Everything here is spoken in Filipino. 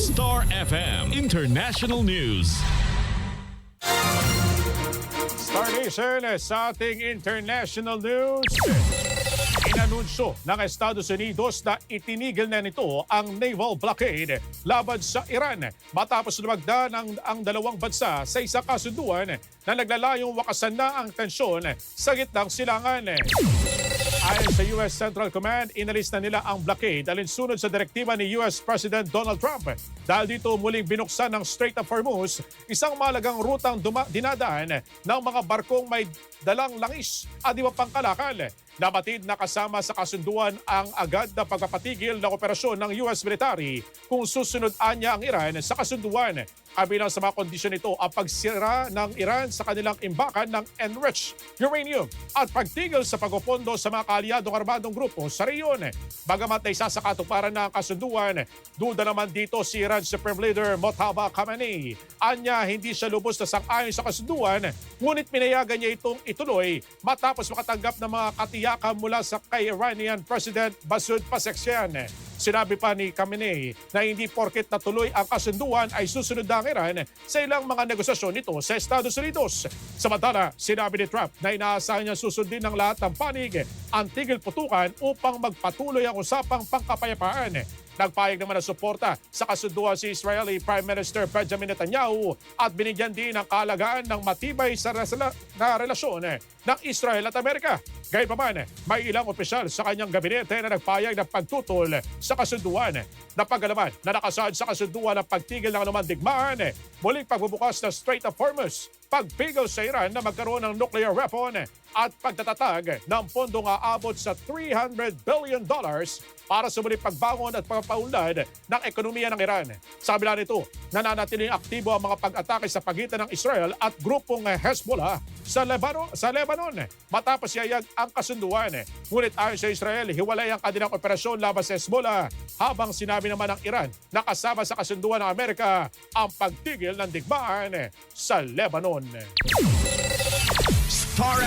Star FM International News. Star Nation, sa ating international news, inanunsyo ng Estados Unidos na itinigil na nito ang naval blockade laban sa Iran matapos lumagda ang dalawang bansa sa isang kasunduan na naglalayong wakasan na ang tensyon sa gitnang silangan. Ayon sa U.S. Central Command, inalis na nila ang blockade alinsunod sa direktiba ni U.S. President Donald Trump. Dahil dito muling binuksan ng Strait of Hormuz, isang malagang rutang dinadaan ng mga barkong may dalang langis at iba pang kalakal. Nabatid na kasama sa kasunduan ang agad na pagpapatigil ng operasyon ng U.S. military kung susunod niya ang Iran sa kasunduan. Kabilang sa mga kondisyon nito ang pagsira ng Iran sa kanilang imbakan ng enriched uranium at pagtigil sa pagpopondo sa mga kaalyadong armadong grupo sa rehiyon. Bagamat ay sasakatuparan na ang kasunduan, duda naman dito si Iran Supreme Leader Mojtaba Khamenei. Anya, hindi siya lubos na sang-ayon sa kasunduan, ngunit pinayagan niya itong ituloy matapos makatanggap ng mga katiyakan mula sa kay Iranian President Masoud Pezeshkian. Sinabi pa ni Khamenei na hindi porket natuloy ang kasunduan ay susunod na ang Iran sa ilang mga negosasyon nito sa Estados Unidos. Samantala, sinabi ni Trump na inaasahan niya susundin ng lahat ng panig ang tigil putukan upang magpatuloy ang usapang pangkapayapaan. Nagpahayag naman ng suporta sa kasunduan si Israeli Prime Minister Benjamin Netanyahu at binigyan din ng kaalagaan ng matibay na relasyon ng Israel at Amerika. Gayunpaman, may ilang opisyal sa kanyang gabinete na nagpahayag ng pagtutol sa kasunduan. Napag-alaman na nakasaad sa kasunduan ng pagtigil ng anumang digmaan, muling pagbubukas ng Strait of Hormuz, pagpigil sa Iran na magkaroon ng nuclear weapon at pagtatatag ng pondong aabot sa $300 billion para sa muling pagbangon at pagpapaunlad ng ekonomiya ng Iran. Sa kabila nito, nananatiling aktibo ang mga pag-atake sa pagitan ng Israel at grupong Hezbollah sa Lebanon matapos yayag ang kasunduan. Ngunit ayon sa Israel, hiwalay ang kanilang operasyon laban sa Hezbollah habang sinabi naman ng Iran na kasama sa kasunduan ng Amerika ang pagtigil ng digmaan sa Lebanon. Star